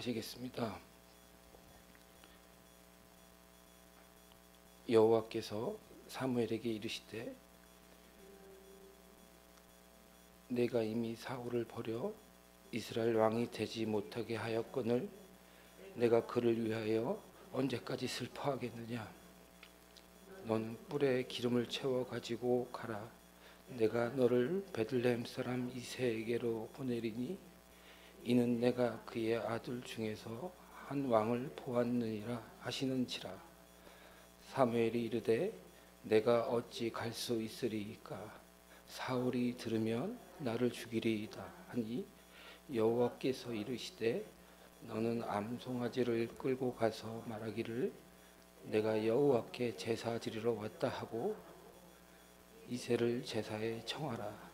하시겠습니다. 여호와께서 사무엘에게 이르시되 내가 이미 사울을 버려 이스라엘 왕이 되지 못하게 하였거늘 내가 그를 위하여 언제까지 슬퍼하겠느냐. 너는 뿔에 기름을 채워 가지고 가라. 내가 너를 베들레헴 사람 이새에게로 보내리니 이는 내가 그의 아들 중에서 한 왕을 보았느니라 하시는지라. 사무엘이 이르되 내가 어찌 갈 수 있으리이까. 사울이 들으면 나를 죽이리이다 하니 여호와께서 이르시되 너는 암송아지를 끌고 가서 말하기를 내가 여호와께 제사 드리러 왔다 하고 이새를 제사에 청하라.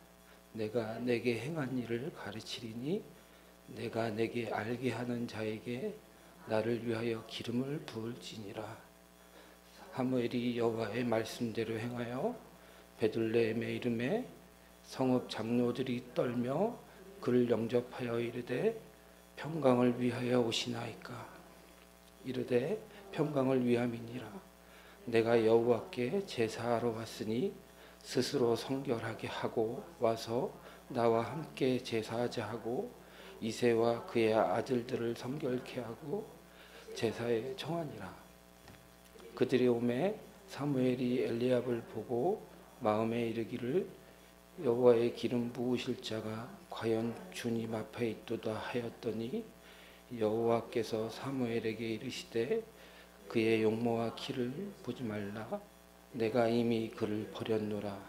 내가 내게 행한 일을 가르치리니 내가 내게 알게 하는 자에게 나를 위하여 기름을 부을지니라. 사무엘이 여호와의 말씀대로 행하여 베들레헴에 이르매 성읍 장로들이 떨며 그를 영접하여 이르되 평강을 위하여 오시나이까. 이르되 평강을 위함이니라. 내가 여호와께 제사하러 왔으니 스스로 성결하게 하고 와서 나와 함께 제사하자 하고 이새와 그의 아들들을 성결케 하고 제사에 청하니라. 그들이 오매 사무엘이 엘리압을 보고 마음에 이르기를 여호와의 기름 부으실 자가 과연 주님 앞에 있도다 하였더니 여호와께서 사무엘에게 이르시되 그의 용모와 키를 보지 말라. 내가 이미 그를 버렸노라.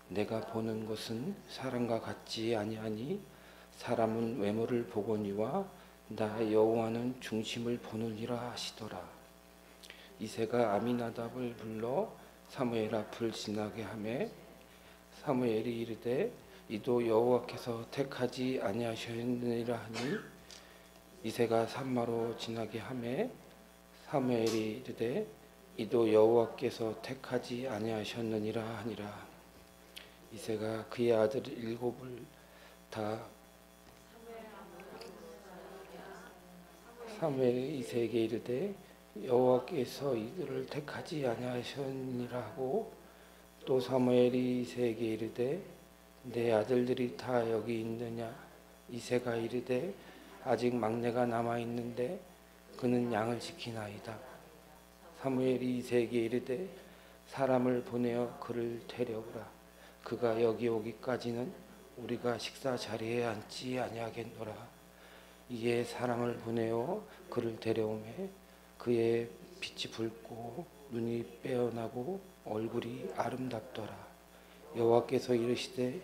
내가 보는 것은 사람과 같지 아니하니 사람은 외모를 보거니와 나 여호와는 중심을 보느니라 하시더라. 이새가 아미나답을 불러 사무엘 앞을 지나게 하매 사무엘이 이르되 이도 여호와께서 택하지 아니하셨느니라 하니 이새가 산마로 지나게 하매 사무엘이 이르되 이도 여호와께서 택하지 아니하셨느니라 하니라. 이새가 그의 아들 7을 다 사무엘이 이새에게 이르되 여호와께서 이들을 택하지 아니하셨느니라 하고 또 사무엘이 이새에게 이르되 내 아들들이 다 여기 있느냐. 이새가 이르되 아직 막내가 남아 있는데 그는 양을 지키나이다. 사무엘이 이새에게 이르되 사람을 보내어 그를 데려오라. 그가 여기 오기까지는 우리가 식사 자리에 앉지 아니하겠노라. 이에 사람을 보내어 그를 데려오매 그의 빛이 붉고 눈이 빼어나고 얼굴이 아름답더라. 여호와께서 이르시되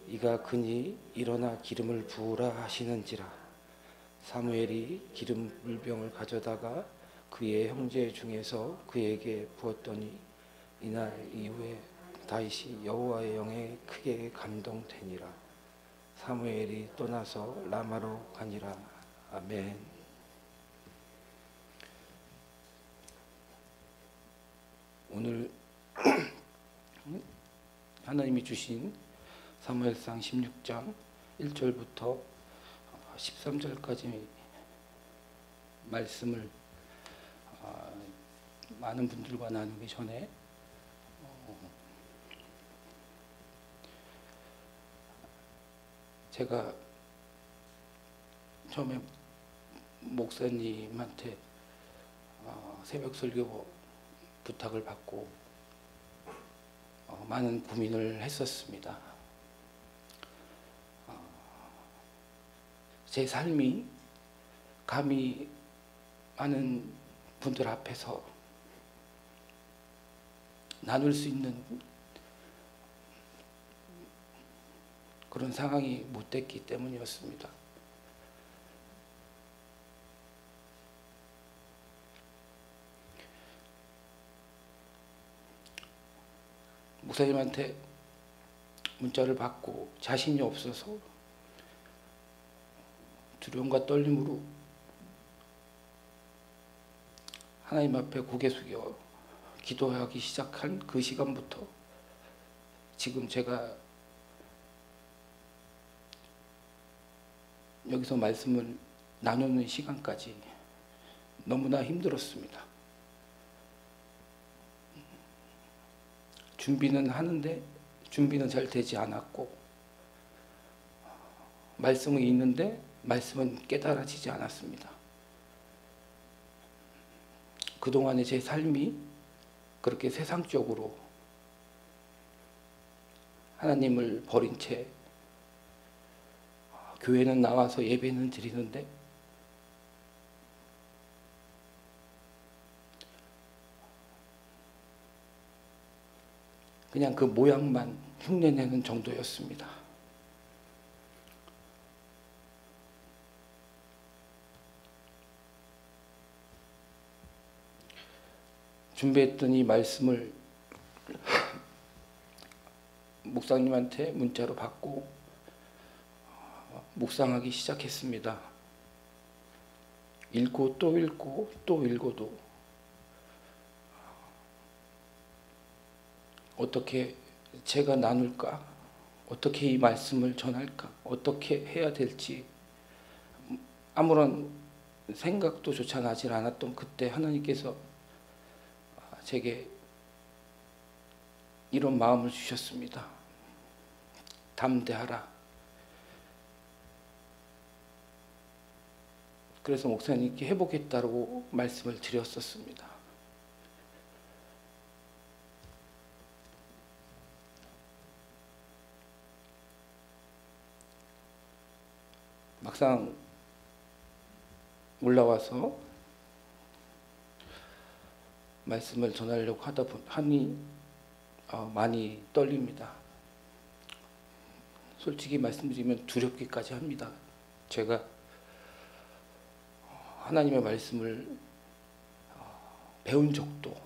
이가 그니 일어나 기름을 부으라 하시는지라. 사무엘이 기름 물병을 가져다가 그의 형제 중에서 그에게 부었더니 이날 이후에 다윗이 여호와의 영에 크게 감동되니라. 사무엘이 떠나서 라마로 가니라. 아멘. 오늘 하나님이 주신 사무엘상 16장 1절부터 13절까지 말씀을 많은 분들과 나누기 전에 제가 처음에 목사님한테 새벽 설교 부탁을 받고 많은 고민을 했었습니다. 제 삶이 감히 많은 분들 앞에서 나눌 수 있는 그런 상황이 못 됐기 때문이었습니다. 목사님한테 문자를 받고 자신이 없어서 두려움과 떨림으로 하나님 앞에 고개 숙여 기도하기 시작한 그 시간부터 지금 제가 여기서 말씀을 나누는 시간까지 너무나 힘들었습니다. 준비는 하는데 준비는 잘 되지 않았고, 말씀은 있는데 말씀은 깨달아지지 않았습니다. 그동안의 제 삶이 그렇게 세상적으로 하나님을 버린 채 교회는 나와서 예배는 드리는데 그냥 그 모양만 흉내내는 정도였습니다. 준비했던 이 말씀을 목사님한테 문자로 받고 묵상하기 시작했습니다. 읽고 또 읽고 또 읽어도 어떻게 제가 나눌까? 어떻게 이 말씀을 전할까? 어떻게 해야 될지 아무런 생각도 조차 나질 않았던 그때 하나님께서 제게 이런 마음을 주셨습니다. 담대하라. 그래서 목사님께 해보겠다고 말씀을 드렸었습니다. 막상 올라와서 말씀을 전하려고 하니 많이 떨립니다. 솔직히 말씀드리면 두렵기까지 합니다. 제가 하나님의 말씀을 배운 적도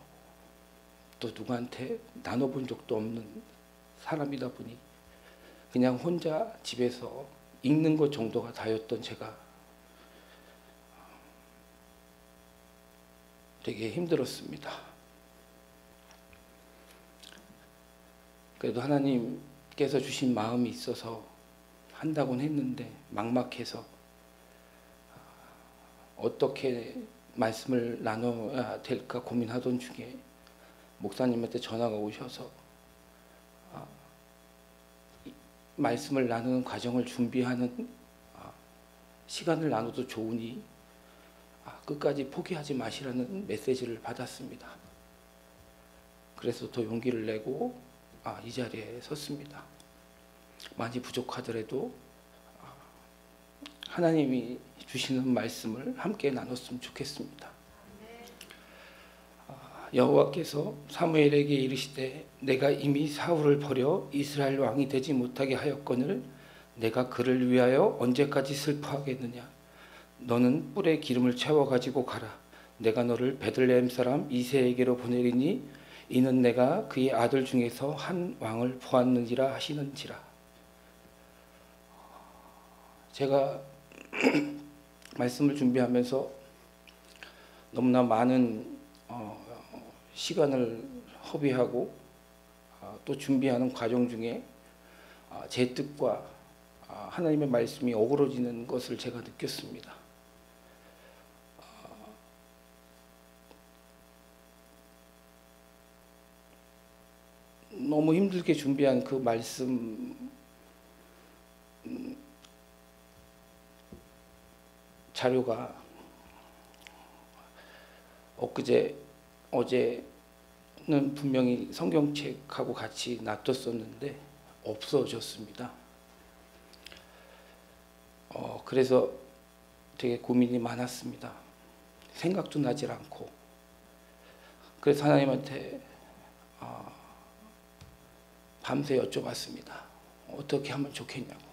또 누구한테 나눠본 적도 없는 사람이다 보니 그냥 혼자 집에서 읽는 것 정도가 다였던 제가 되게 힘들었습니다. 그래도 하나님께서 주신 마음이 있어서 한다고는 했는데 막막해서 어떻게 말씀을 나눠야 될까 고민하던 중에 목사님한테 전화가 오셔서 말씀을 나누는 과정을 준비하는 시간을 나눠도 좋으니 끝까지 포기하지 마시라는 메시지를 받았습니다. 그래서 더 용기를 내고 이 자리에 섰습니다. 많이 부족하더라도 하나님이 주시는 말씀을 함께 나눴으면 좋겠습니다. 여호와께서 사무엘에게 이르시되 내가 이미 사울을 버려 이스라엘 왕이 되지 못하게 하였거늘 내가 그를 위하여 언제까지 슬퍼하겠느냐. 너는 뿔에 기름을 채워 가지고 가라. 내가 너를 베들레헴 사람 이새에게로 보내리니 이는 내가 그의 아들 중에서 한 왕을 보았느니라 하시는지라. 제가 말씀을 준비하면서 너무나 많은 시간을 허비하고 또 준비하는 과정 중에 제 뜻과 하나님의 말씀이 어우러지는 것을 제가 느꼈습니다. 너무 힘들게 준비한 그 말씀 자료가 어제는 분명히 성경책하고 같이 놔뒀었는데 없어졌습니다. 그래서 되게 고민이 많았습니다. 생각도 나질 않고. 그래서 하나님한테 밤새 여쭤봤습니다. 어떻게 하면 좋겠냐고.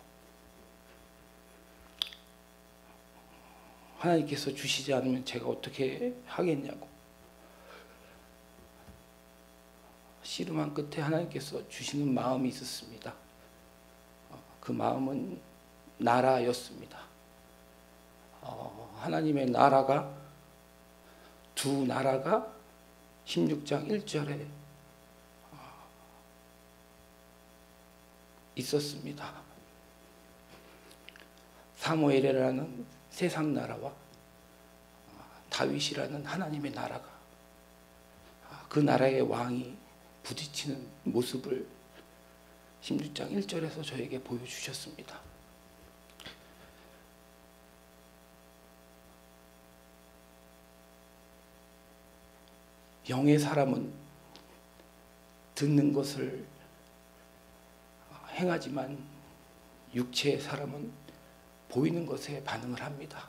하나님께서 주시지 않으면 제가 어떻게 하겠냐고. 씨름한 끝에 하나님께서 주시는 마음이 있었습니다. 그 마음은 나라였습니다. 하나님의 나라가 두 나라가 16장 1절에 있었습니다. 사무엘이라는 세상 나라와 다윗이라는 하나님의 나라가, 그 나라의 왕이 부딪히는 모습을 16장 1절에서 저에게 보여주셨습니다. 영의 사람은 듣는 것을 행하지만 육체의 사람은 보이는 것에 반응을 합니다.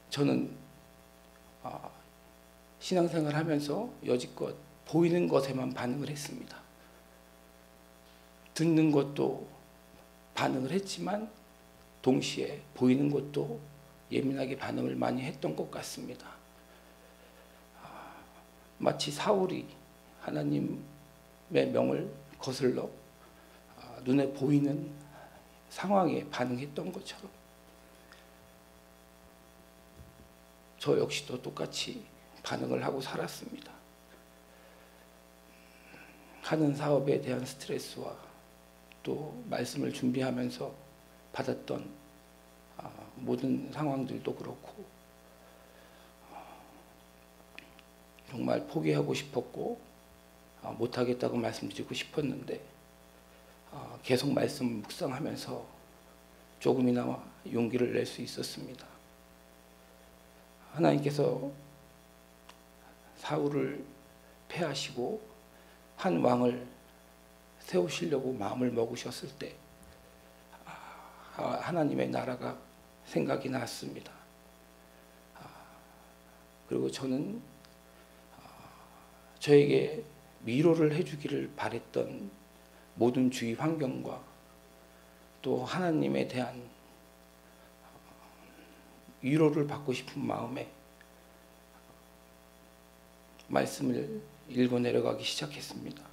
저는 신앙생활 하면서 여지껏 보이는 것에만 반응을 했습니다. 듣는 것도 반응을 했지만 동시에 보이는 것도 예민하게 반응을 많이 했던 것 같습니다. 마치 사울이 하나님의 명을 거슬러 눈에 보이는 상황에 반응했던 것처럼 저 역시도 똑같이 반응을 하고 살았습니다. 하는 사업에 대한 스트레스와 또 말씀을 준비하면서 받았던 모든 상황들도 그렇고 정말 포기하고 싶었고 못하겠다고 말씀드리고 싶었는데 계속 말씀을 묵상하면서 조금이나마 용기를 낼 수 있었습니다. 하나님께서 사울을 패하시고 한 왕을 세우시려고 마음을 먹으셨을 때 하나님의 나라가 생각이 났습니다. 그리고 저는 저에게 위로를 해주기를 바랬던 모든 주위 환경과 또 하나님에 대한 위로를 받고 싶은 마음에 말씀을 읽어 내려가기 시작했습니다.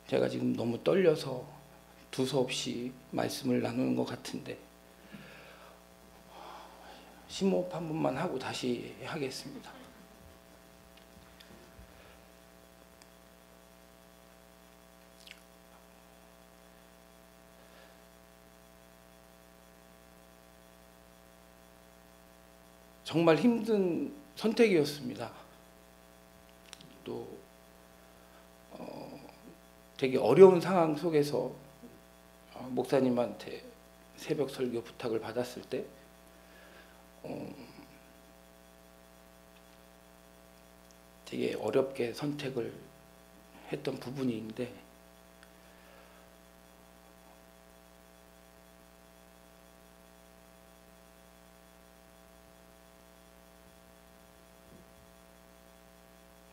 제가 지금 너무 떨려서 두서없이 말씀을 나누는 것 같은데 심호흡 한 번만 하고 다시 하겠습니다. 정말 힘든 선택이었습니다. 또 되게 어려운 상황 속에서 목사님한테 새벽 설교 부탁을 받았을 때 되게 어렵게 선택을 했던 부분인데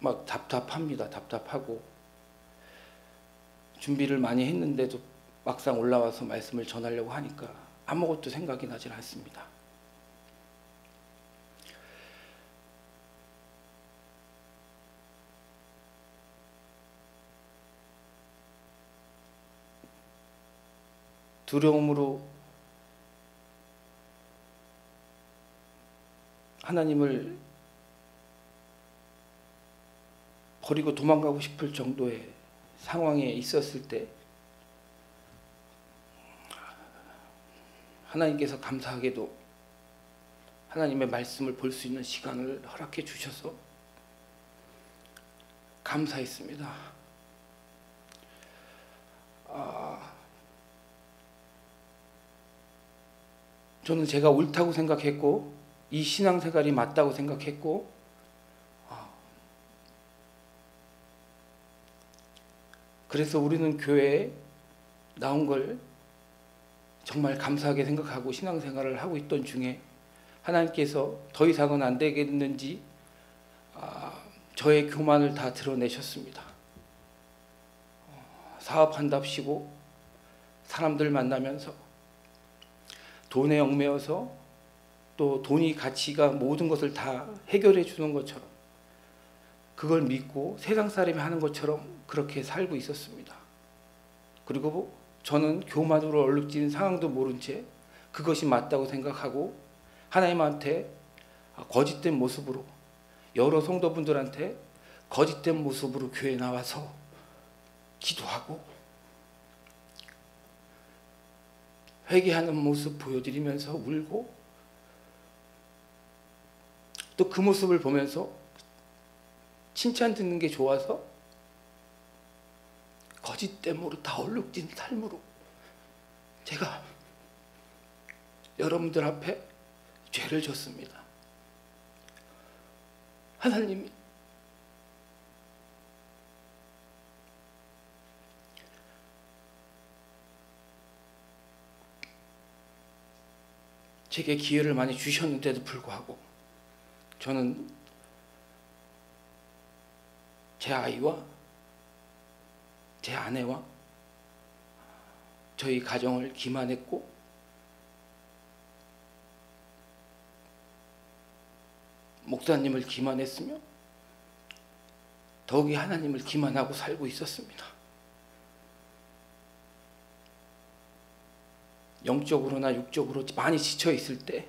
막 답답합니다. 답답하고 준비를 많이 했는데도 막상 올라와서 말씀을 전하려고 하니까 아무것도 생각이 나질 않습니다. 두려움으로 하나님을 버리고 도망가고 싶을 정도의 상황에 있었을 때 하나님께서 감사하게도 하나님의 말씀을 볼 수 있는 시간을 허락해 주셔서 감사했습니다. 저는 제가 옳다고 생각했고 이 신앙생활이 맞다고 생각했고 그래서 우리는 교회에 나온 걸 정말 감사하게 생각하고 신앙생활을 하고 있던 중에 하나님께서 더 이상은 안 되겠는지 저의 교만을 다 드러내셨습니다. 사업한답시고 사람들 만나면서 돈에 얽매여서 또 돈이 가치가 모든 것을 다 해결해 주는 것처럼 그걸 믿고 세상 사람이 하는 것처럼 그렇게 살고 있었습니다. 그리고 저는 교만으로 얼룩진 상황도 모른 채 그것이 맞다고 생각하고 하나님한테 거짓된 모습으로 여러 성도분들한테 거짓된 모습으로 교회에 나와서 기도하고 회개하는 모습 보여드리면서 울고 또 그 모습을 보면서 칭찬 듣는 게 좋아서 거짓됨으로 다 얼룩진 삶으로 제가 여러분들 앞에 죄를 졌습니다. 하나님이 제게 기회를 많이 주셨는데도 불구하고 저는 제 아이와 제 아내와 저희 가정을 기만했고 목사님을 기만했으며 더욱이 하나님을 기만하고 살고 있었습니다. 영적으로나 육적으로 많이 지쳐 있을 때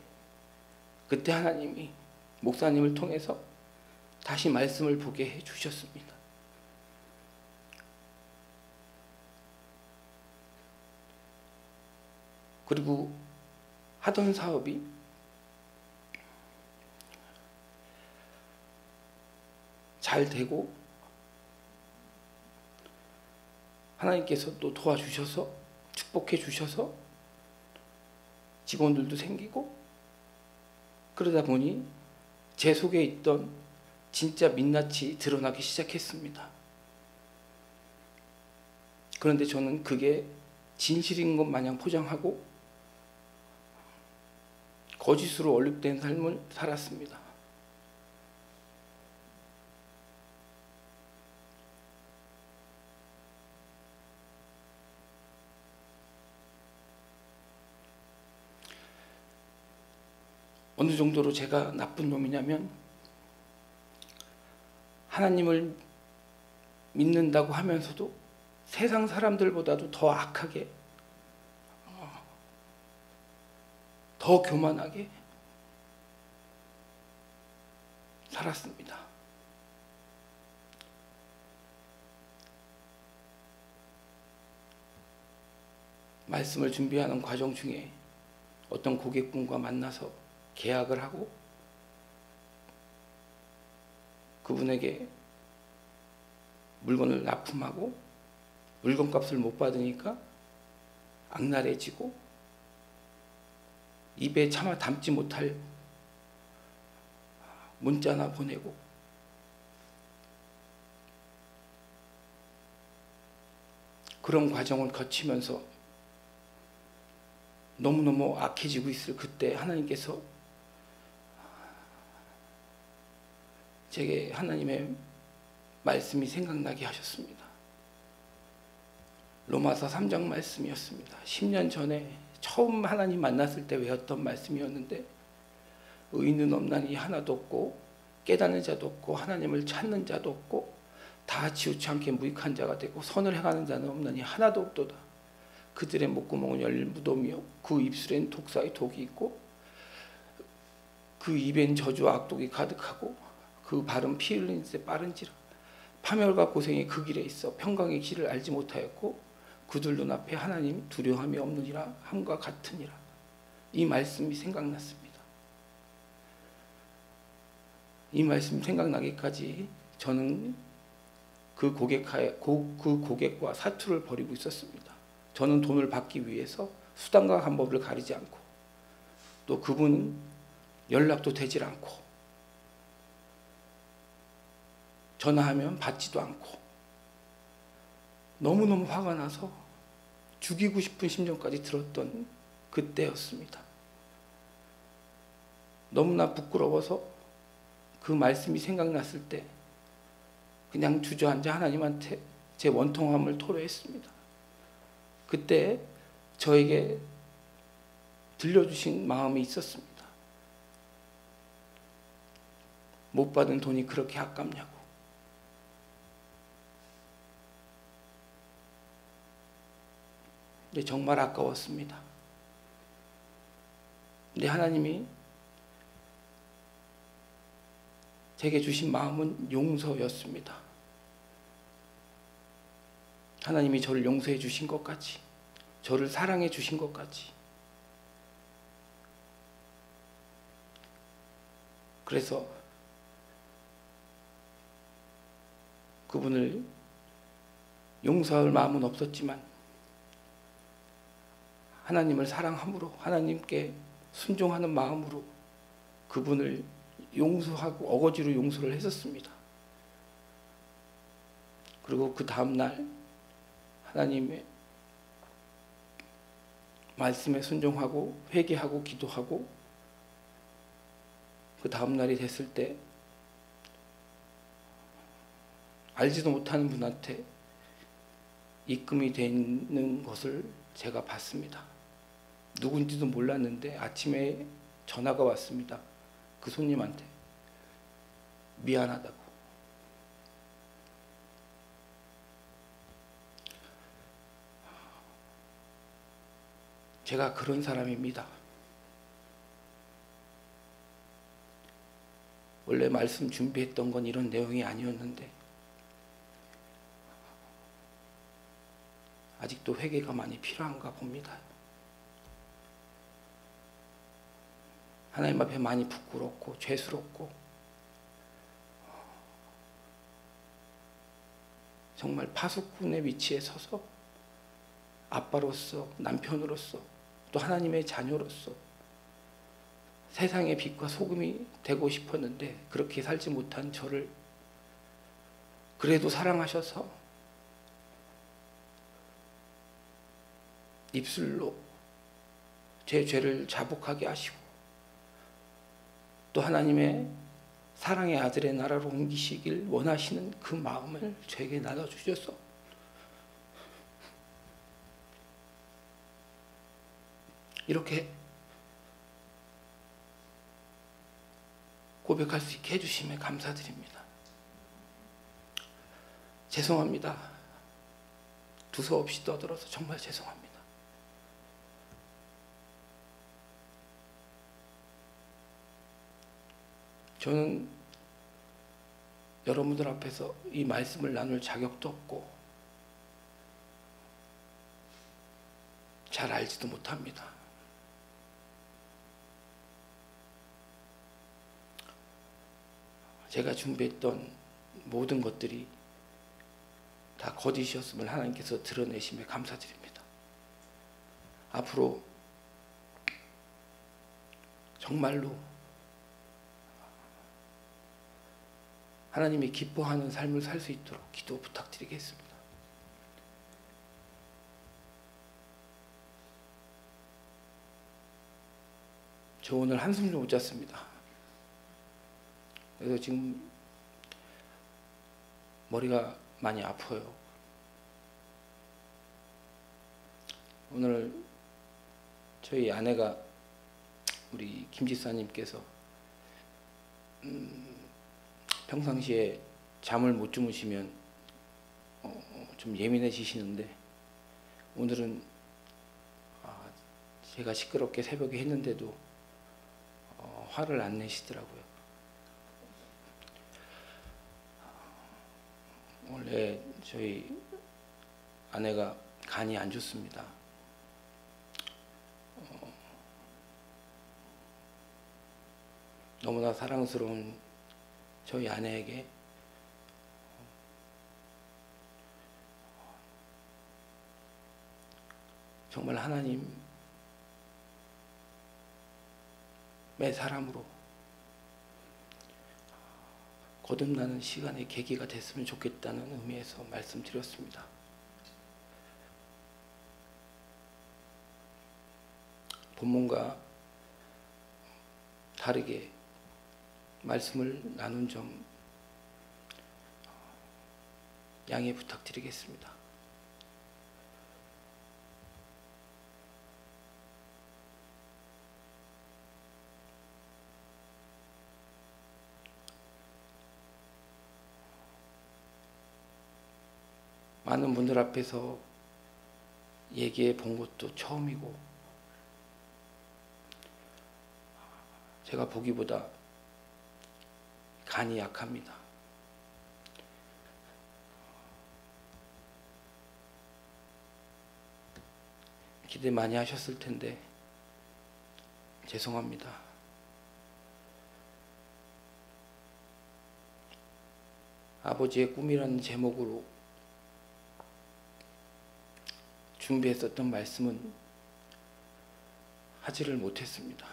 그때 하나님이 목사님을 통해서 다시 말씀을 보게 해 주셨습니다. 그리고 하던 사업이 잘 되고 하나님께서 또 도와주셔서 축복해 주셔서 직원들도 생기고 그러다 보니 제 속에 있던 진짜 민낯이 드러나기 시작했습니다. 그런데 저는 그게 진실인 것 마냥 포장하고 거짓으로 얼룩된 삶을 살았습니다. 어느 정도로 제가 나쁜 놈이냐면 하나님을 믿는다고 하면서도 세상 사람들보다도 더 악하게 더 교만하게 살았습니다. 말씀을 준비하는 과정 중에 어떤 고객분과 만나서 계약을 하고 그분에게 물건을 납품하고 물건값을 못 받으니까 악랄해지고 입에 차마 담지 못할 문자나 보내고 그런 과정을 거치면서 너무너무 악해지고 있을 그때 하나님께서 제게 하나님의 말씀이 생각나게 하셨습니다. 로마서 3장 말씀이었습니다. 10년 전에 처음 하나님 만났을 때 외웠던 말씀이었는데 의인은 없나니 하나도 없고 깨닫는 자도 없고 하나님을 찾는 자도 없고 다 치우치 않게 무익한 자가 되고 선을 행하는 자는 없나니 하나도 없도다. 그들의 목구멍은 열린 무덤이요 그 입술엔 독사의 독이 있고 그 입엔 저주와 악독이 가득하고 그 발은 피 흘리는 데 빠른지라. 파멸과 고생이 그 길에 있어 평강의 길을 알지 못하였고 그들 눈앞에 하나님 두려움이 없느니라 함과 같으니라. 이 말씀이 생각났습니다. 이 말씀이 생각나기까지 저는 그 고객과 사투를 벌이고 있었습니다. 저는 돈을 받기 위해서 수단과 방법을 가리지 않고 또 그분은 연락도 되질 않고 전화하면 받지도 않고 너무너무 화가 나서 죽이고 싶은 심정까지 들었던 그때였습니다. 너무나 부끄러워서 그 말씀이 생각났을 때 그냥 주저앉아 하나님한테 제 원통함을 토로했습니다. 그때 저에게 들려주신 마음이 있었습니다. 못 받은 돈이 그렇게 아깝냐고. 근데 정말 아까웠습니다. 근데 하나님이 제게 주신 마음은 용서였습니다. 하나님이 저를 용서해 주신 것 같이, 저를 사랑해 주신 것 같이. 그래서 그분을 용서할 마음은 없었지만 하나님을 사랑함으로, 하나님께 순종하는 마음으로 그분을 용서하고 어거지로 용서를 했었습니다. 그리고 그 다음날 하나님의 말씀에 순종하고 회개하고 기도하고 그 다음날이 됐을 때 알지도 못하는 분한테 입금이 되는 것을 제가 봤습니다. 누군지도 몰랐는데 아침에 전화가 왔습니다. 그 손님한테 미안하다고. 제가 그런 사람입니다. 원래 말씀 준비했던 건 이런 내용이 아니었는데 아직도 회개가 많이 필요한가 봅니다. 하나님 앞에 많이 부끄럽고 죄스럽고 정말 파수꾼의 위치에 서서 아빠로서, 남편으로서, 또 하나님의 자녀로서 세상의 빛과 소금이 되고 싶었는데 그렇게 살지 못한 저를 그래도 사랑하셔서 입술로 제 죄를 자복하게 하시고 또 하나님의 사랑의 아들의 나라로 옮기시길 원하시는 그 마음을 저에게 나눠주셔서 이렇게 고백할 수 있게 해주심에 감사드립니다. 죄송합니다. 두서없이 떠들어서 정말 죄송합니다. 저는 여러분들 앞에서 이 말씀을 나눌 자격도 없고 잘 알지도 못합니다. 제가 준비했던 모든 것들이 다 거짓이었음을 하나님께서 드러내심에 감사드립니다. 앞으로 정말로 하나님이 기뻐하는 삶을 살 수 있도록 기도 부탁드리겠습니다. 저 오늘 한숨도 못 잤습니다. 그래서 지금 머리가 많이 아파요. 오늘 저희 아내가 우리 김 지사님께서 평상시에 잠을 못 주무시면 좀 예민해지시는데 오늘은 제가 시끄럽게 새벽에 했는데도 화를 안 내시더라고요. 원래 저희 아내가 간이 안 좋습니다. 너무나 사랑스러운 저희 아내에게 정말 하나님의 사람으로 거듭나는 시간의 계기가 됐으면 좋겠다는 의미에서 말씀드렸습니다. 본문과 다르게 말씀을 나눈 점 양해 부탁드리겠습니다. 많은 분들 앞에서 얘기해 본 것도 처음이고 제가 보기보다 간이 약합니다. 기대 많이 하셨을 텐데 죄송합니다. 아버지의 꿈이라는 제목으로 준비했었던 말씀은 하지를 못했습니다.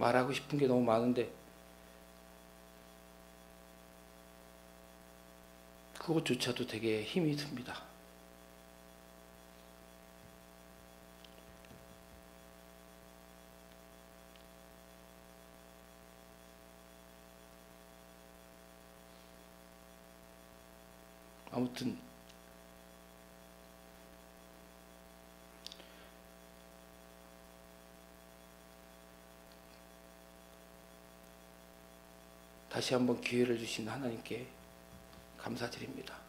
말하고 싶은 게 너무 많은데 그것조차도 되게 힘이 듭니다. 아무튼 다시 한번 기회를 주신 하나님께 감사드립니다.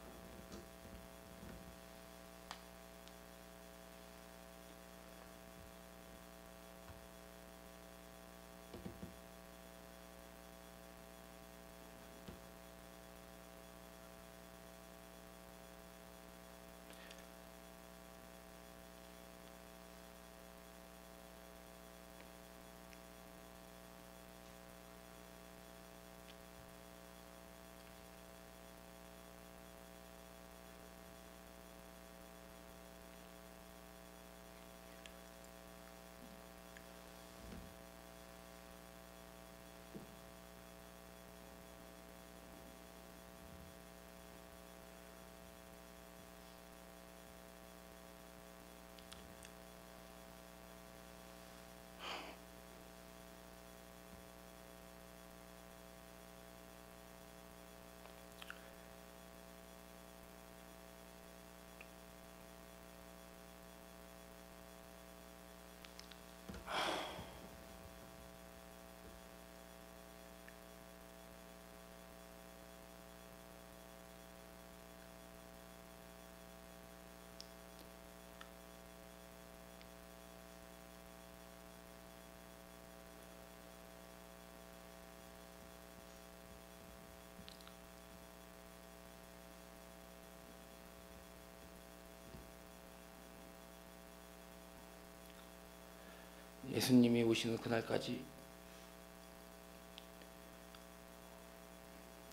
예수님이 오시는 그날까지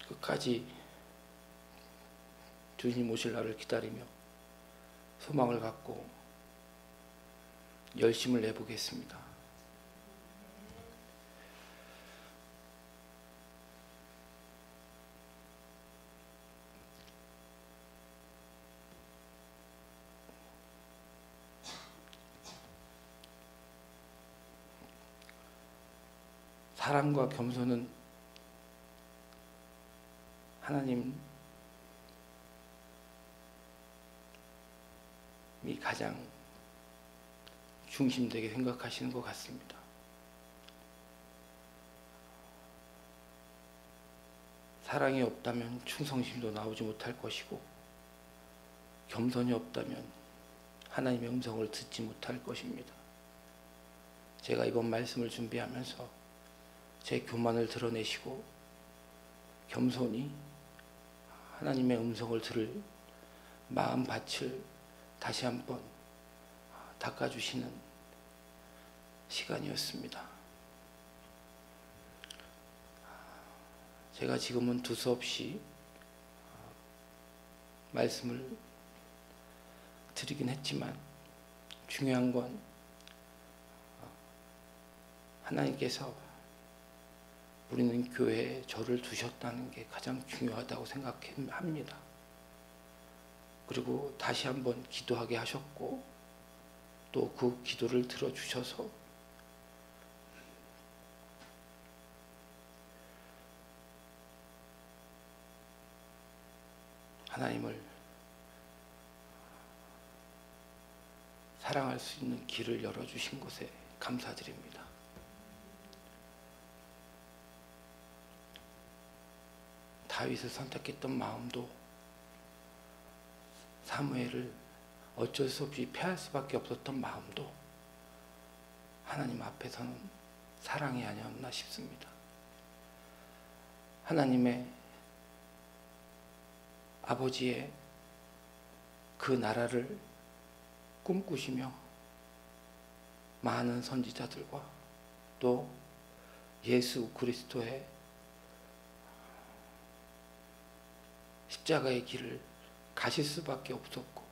끝까지 주님 오실 날을 기다리며 소망을 갖고 열심을 내보겠습니다. 사랑과 겸손은 하나님이 가장 중심되게 생각하시는 것 같습니다. 사랑이 없다면 충성심도 나오지 못할 것이고 겸손이 없다면 하나님의 음성을 듣지 못할 것입니다. 제가 이번 말씀을 준비하면서 제 교만을 드러내시고 겸손히 하나님의 음성을 들을 마음밭을 다시 한번 닦아주시는 시간이었습니다. 제가 지금은 두서없이 말씀을 드리긴 했지만 중요한 건 하나님께서 우리는 교회에 저를 두셨다는 게 가장 중요하다고 생각합니다. 그리고 다시 한번 기도하게 하셨고 또 그 기도를 들어주셔서 하나님을 사랑할 수 있는 길을 열어주신 것에 감사드립니다. 다윗을 선택했던 마음도 사무엘을 어쩔 수 없이 패할 수밖에 없었던 마음도 하나님 앞에서는 사랑이 아니었나 싶습니다. 하나님의 아버지의 그 나라를 꿈꾸시며 많은 선지자들과 또 예수 그리스도의 십자가의 길을 가실 수밖에 없었고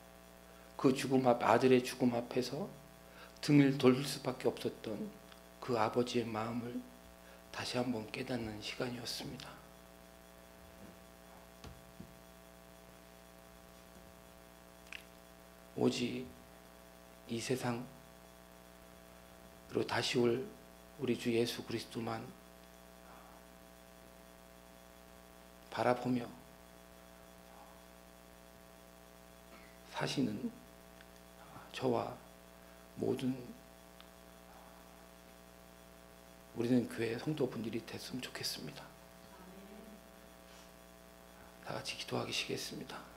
그 아들의 죽음 앞에서 등을 돌릴 수밖에 없었던 그 아버지의 마음을 다시 한번 깨닫는 시간이었습니다. 오직 이 세상으로 다시 올 우리 주 예수 그리스도만 바라보며 사시는 저와 모든 우리는 교회 성도분들이 됐으면 좋겠습니다. 다 같이 기도하시겠습니다.